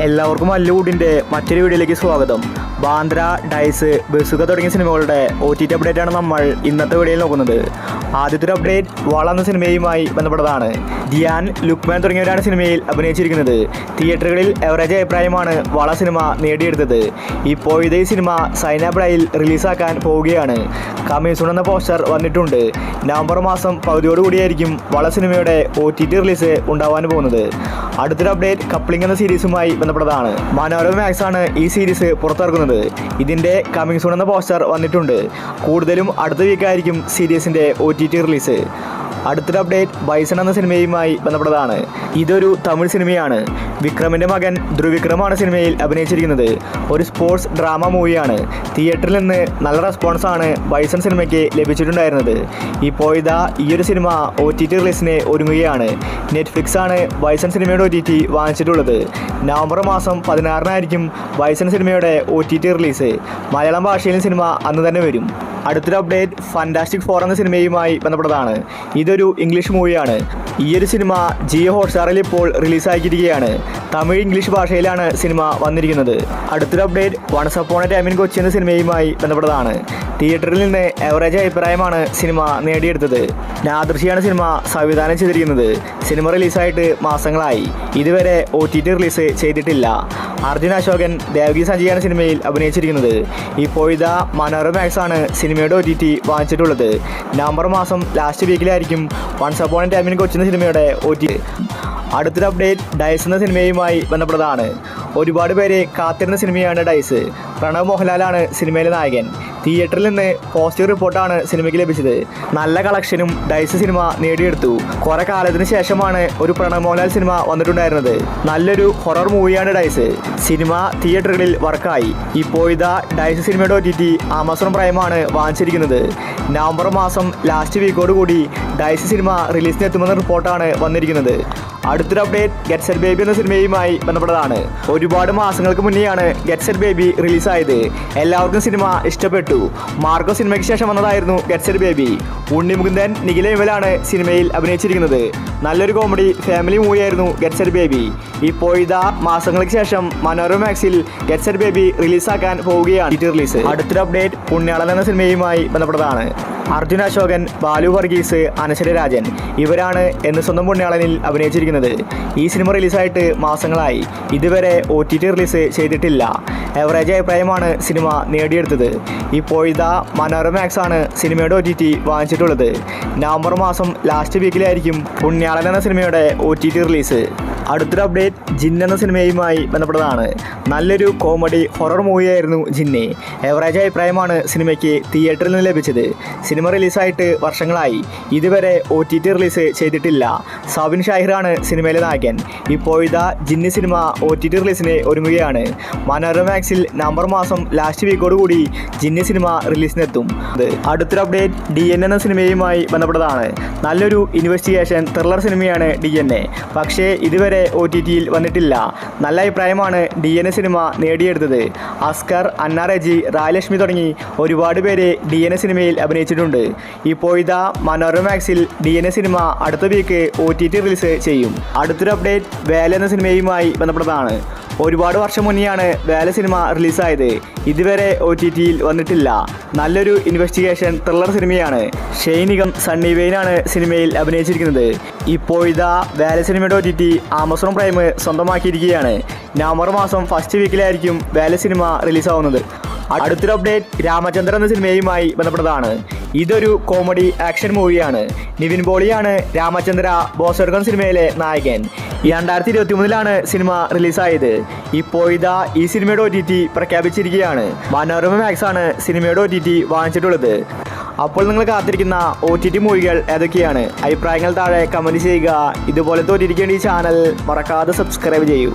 എല്ലാവർക്കും മല്ലുകൂടിൻ്റെ മറ്റൊരു വീഡിയോയിലേക്ക് സ്വാഗതം. ബാന്ദ്ര, ഡൈസ്, ബസുക തുടങ്ങിയ സിനിമകളുടെ OTT അപ്ഡേറ്റ് ആണ് നമ്മൾ ഇന്നത്തെ വീഡിയോയിൽ നോക്കുന്നത്. ആദ്യത്തെ ഒരു അപ്ഡേറ്റ് വള എന്ന സിനിമയുമായി ബന്ധപ്പെട്ടതാണ്. ഡിയാൻ, ലുക്മാൻ തുടങ്ങിയവരാണ് സിനിമയിൽ അഭിനയിച്ചിരിക്കുന്നത്. തിയേറ്ററുകളിൽ എവറേജ് അഭിപ്രായമാണ് വള സിനിമ നേടിയെടുത്തത്. ഇപ്പോഴത്തെ ഈ സിനിമ സൈനാബ്രയിൽ റിലീസാക്കാൻ പോവുകയാണ്. കമ്മിങ് സൂൺ എന്ന പോസ്റ്റർ വന്നിട്ടുണ്ട്. നവംബർ മാസം പകുതിയോടുകൂടിയായിരിക്കും വള സിനിമയുടെ OTT റിലീസ് ഉണ്ടാവാൻ പോകുന്നത്. അടുത്തൊരു അപ്ഡേറ്റ് കപ്ലിംഗ് എന്ന സീരീസുമായി ബന്ധപ്പെട്ടതാണ്. മനോരമ മാക്സ് ആണ് ഈ സീരീസ് പുറത്തിറക്കുന്നത്. ഇതിൻ്റെ കമ്മിങ് സൂൺ എന്ന പോസ്റ്റർ വന്നിട്ടുണ്ട്. കൂടുതലും അടുത്ത വീക്കായിരിക്കും സീരീസിൻ്റെ OTT റിലീസ്. അടുത്തൊരു അപ്ഡേറ്റ് ബൈസൺ എന്ന സിനിമയുമായി ബന്ധപ്പെട്ടതാണ്. ഇതൊരു തമിഴ് സിനിമയാണ്. വിക്രമിൻ്റെ മകൻ ധ്രുവിക്രമാണ് സിനിമയിൽ അഭിനയിച്ചിരിക്കുന്നത്. ഒരു സ്പോർട്സ് ഡ്രാമ മൂവിയാണ്. തിയേറ്ററിൽ നിന്ന് നല്ല റെസ്പോൺസാണ് ബൈസൺ സിനിമയ്ക്ക് ലഭിച്ചിട്ടുണ്ടായിരുന്നത്. ഇപ്പോഴത്തെ ഈ ഒരു സിനിമ OTT റിലീസിന് ഒരുങ്ങുകയാണ്. നെറ്റ്ഫ്ലിക്സ് ആണ് ബൈസൺ സിനിമയുടെ OTT വാങ്ങിച്ചിട്ടുള്ളത്. നവംബർ മാസം 16-നായിരിക്കും ബൈസൺ സിനിമയുടെ OTT റിലീസ്. മലയാളം ഭാഷയിലും സിനിമ അന്ന് തന്നെ വരും. അടുത്തൊരു അപ്ഡേറ്റ് ഫാന്റാസ്റ്റിക് ഫോർ എന്ന സിനിമയുമായി ബന്ധപ്പെട്ടതാണ്. ഇതൊരു ഇംഗ്ലീഷ് മൂവിയാണ്. ഈ ഒരു സിനിമ ജിയോ ഹോട്ട്സ്റ്റാറിൽ ഇപ്പോൾ റിലീസാക്കിയിരിക്കുകയാണ്. തമിഴ്, ഇംഗ്ലീഷ് ഭാഷയിലാണ് സിനിമ വന്നിരിക്കുന്നത്. അടുത്തൊരു update once upon a time in Kochi എന്ന സിനിമയുമായി ബന്ധപ്പെട്ടതാണ്. തിയേറ്ററിൽ നിന്ന് എവറേജ് അഭിപ്രായമാണ് സിനിമ നേടിയെടുത്തത്. നാദൃഷിയാണ് സിനിമ സംവിധാനം ചെയ്തിരിക്കുന്നത്. സിനിമ റിലീസായിട്ട് മാസങ്ങളായി. ഇതുവരെ OTT റിലീസ് ചെയ്തിട്ടില്ല. അർജുൻ അശോകൻ, ദേവകി സഞ്ജയാണ് സിനിമയിൽ അഭിനയിച്ചിരിക്കുന്നത്. ഇപ്പോഴത്തെ മനോരമ മാക്സ് ആണ് സിനിമയുടെ OTT വാങ്ങിച്ചിട്ടുള്ളത്. നവംബർ മാസം ലാസ്റ്റ് വീക്കിലായിരിക്കും once upon a time in Kochi എന്ന സിനിമയുടെ OTT. അടുത്തൊരു അപ്ഡേറ്റ് ഡൈസ് എന്ന സിനിമയുമായി ബന്ധപ്പെട്ടതാണ്. ഒരുപാട് പേര് കാത്തിരുന്ന സിനിമയാണ് ഡൈസ്. പ്രണവ് മോഹൻലാലാണ് സിനിമയിലെ നായകൻ. തിയേറ്ററിൽ നിന്ന് പോസിറ്റീവ് റിപ്പോർട്ടാണ് സിനിമയ്ക്ക് ലഭിച്ചത്. നല്ല കളക്ഷനും ഡൈസ് സിനിമ നേടിയെടുത്തു. കുറെ കാലത്തിന് ശേഷമാണ് ഒരു പ്രണവ് മോഹൻലാൽ സിനിമ വന്നിട്ടുണ്ടായിരുന്നത്. നല്ലൊരു ഹൊറർ മൂവിയാണ് ഡൈസ്. സിനിമ തിയേറ്ററുകളിൽ വർക്കായി. ഇപ്പോഴത്തെ ഡൈസ് സിനിമയുടെ OTT ആമസോൺ പ്രൈമാണ് വാങ്ങിച്ചിരിക്കുന്നത്. നവംബർ മാസം ലാസ്റ്റ് വീക്കോടുകൂടി ഡൈസ് സിനിമ റിലീസിനെത്തുമെന്ന റിപ്പോർട്ടാണ് വന്നിരിക്കുന്നത്. അടുത്തൊരു അപ്ഡേറ്റ് ഗെറ്റ് സെറ്റ് ബേബി എന്ന സിനിമയുമായി ബന്ധപ്പെട്ടതാണ്. ഒരുപാട് മാസങ്ങൾക്ക് മുന്നെയാണ് ഗെറ്റ് സെറ്റ് ബേബി റിലീസായത്. എല്ലാവർക്കും സിനിമ ഇഷ്ടപ്പെട്ടു. മാർക്കോ സിനിമയ്ക്ക് ശേഷം വന്നതായിരുന്നു get set baby. Unni Mukundan, Nikhila വിമലാണ് സിനിമയിൽ അഭിനയിച്ചിരിക്കുന്നത്. നല്ലൊരു കോമഡി ഫാമിലി മൂവിയായിരുന്നു ഗെറ്റ് സെറ്റ് ബേബി. ഇപ്പോഴത്തെ മാസങ്ങൾക്ക് ശേഷം മനോരമ മാക്സിൽ ഗെറ്റ് സെറ്റ് ബേബി റിലീസാക്കാൻ പോവുകയാണ് റിലീസ്. അടുത്തൊരു അപ്ഡേറ്റ് പുണ്യാളൻ എന്ന സിനിമയുമായി ബന്ധപ്പെട്ടതാണ്. അർജുൻ അശോകൻ, ബാലു വർഗീസ്, അനശ്വര രാജൻ ഇവരാണ് എന്ന് സ്വന്തം പുണ്യാളനിൽ അഭിനയിച്ചിരിക്കുന്നത്. ഈ സിനിമ റിലീസായിട്ട് മാസങ്ങളായി. ഇതുവരെ OTT റിലീസ് ചെയ്തിട്ടില്ല. എവറേജ് അഭിപ്രായമാണ് സിനിമ നേടിയെടുത്തത്. ഇപ്പോഴത്തെ മനോരമ മാക്സ് ആണ് സിനിമയുടെ OTT വാങ്ങിച്ചിട്ടുള്ളത്. നവംബർ മാസം ലാസ്റ്റ് വീക്കിലായിരിക്കും പുണ്യാളൻ എന്ന സിനിമയുടെ OTT റിലീസ്. അടുത്തൊരു അപ്ഡേറ്റ് ജിൻ എന്ന സിനിമയുമായി ബന്ധപ്പെട്ടതാണ്. നല്ലൊരു കോമഡി ഹൊറർ മൂവിയായിരുന്നു ജിന്ന്. എവറേജ് അഭിപ്രായമാണ് സിനിമയ്ക്ക് തിയേറ്ററിൽ നിന്ന് ലഭിച്ചത്. സിനിമ റിലീസായിട്ട് വർഷങ്ങളായി. ഇതുവരെ OTT റിലീസ് ചെയ്തിട്ടില്ല. സബിൻ ഷാഹിറാണ് സിനിമയിലെ നായകൻ. ഇപ്പോഴത്തെ ജിന്ന് സിനിമ OTT റിലീസിന് ഒരുങ്ങുകയാണ്. മനോരമ മാക്സിൽ നവംബർ മാസം ലാസ്റ്റ് വീക്കോടുകൂടി ജിന്ന് സിനിമ റിലീസിനെത്തും. അടുത്തൊരു അപ്ഡേറ്റ് DN എന്ന സിനിമയുമായി ബന്ധപ്പെട്ടതാണ്. നല്ലൊരു ഇൻവെസ്റ്റിഗേഷൻ ത്രില്ലർ സിനിമയാണ് DNA. പക്ഷേ ഇതുവരെ OTTയിൽ വന്നിട്ടില്ല. നല്ല അഭിപ്രായമാണ് DN സിനിമ നേടിയെടുത്തത്. അസ്കർ, അന്ന റെജി, റായലക്ഷ്മി തുടങ്ങി ഒരുപാട് പേര് DN സിനിമയിൽ അഭിനയിച്ചിട്ടുണ്ട്. ഇപ്പോഴത്തെ മനോരമ മാക്സിൽ DN സിനിമ അടുത്ത വീക്ക് OTT റിലീസ് ചെയ്യും. അടുത്തൊരു അപ്ഡേറ്റ് വേല എന്ന സിനിമയുമായി ബന്ധപ്പെട്ടതാണ്. ഒരുപാട് വർഷം മുന്നെയാണ് വേല സിനിമ റിലീസായത്. ഇതുവരെ OTTയിൽ വന്നിട്ടില്ല. നല്ലൊരു ഇൻവെസ്റ്റിഗേഷൻ ത്രില്ലർ സിനിമയാണ്. ഷെയ്നികം, സണ്ണി വെയിനാണ് സിനിമയിൽ അഭിനയിച്ചിരിക്കുന്നത്. ഇപ്പോഴത്തെ വേല സിനിമയുടെ OTT ആമസോൺ പ്രൈം സ്വന്തമാക്കിയിരിക്കുകയാണ്. നവംബർ മാസം ഫസ്റ്റ് വീക്കിലായിരിക്കും വേല സിനിമ റിലീസാവുന്നത്. അടുത്തൊരു അപ്ഡേറ്റ് രാമചന്ദ്രൻ എന്ന സിനിമയുമായി ബന്ധപ്പെട്ടതാണ്. ഇതൊരു കോമഡി ആക്ഷൻ മൂവിയാണ്. നിവിൻ പോളിയാണ് രാമചന്ദ്ര ബോസർഗൻ സിനിമയിലെ നായകൻ. 2023-ലാണ് സിനിമ റിലീസായത്. ഇപ്പോഴത്തെ ഈ സിനിമയുടെ OTT പ്രഖ്യാപിച്ചിരിക്കുകയാണ്. മനോരമ മാക്സ് ആണ് സിനിമയുടെ OTT വാങ്ങിച്ചിട്ടുള്ളത്. അപ്പോൾ നിങ്ങൾ കാത്തിരിക്കുന്ന OTT മൂവികൾ ഏതൊക്കെയാണ്? അഭിപ്രായങ്ങൾ താഴെ കമൻറ്റ് ചെയ്യുക. ഇതുപോലത്തെ OTTക്ക് വേണ്ടി ഈ ചാനൽ മറക്കാതെ സബ്സ്ക്രൈബ് ചെയ്യൂ.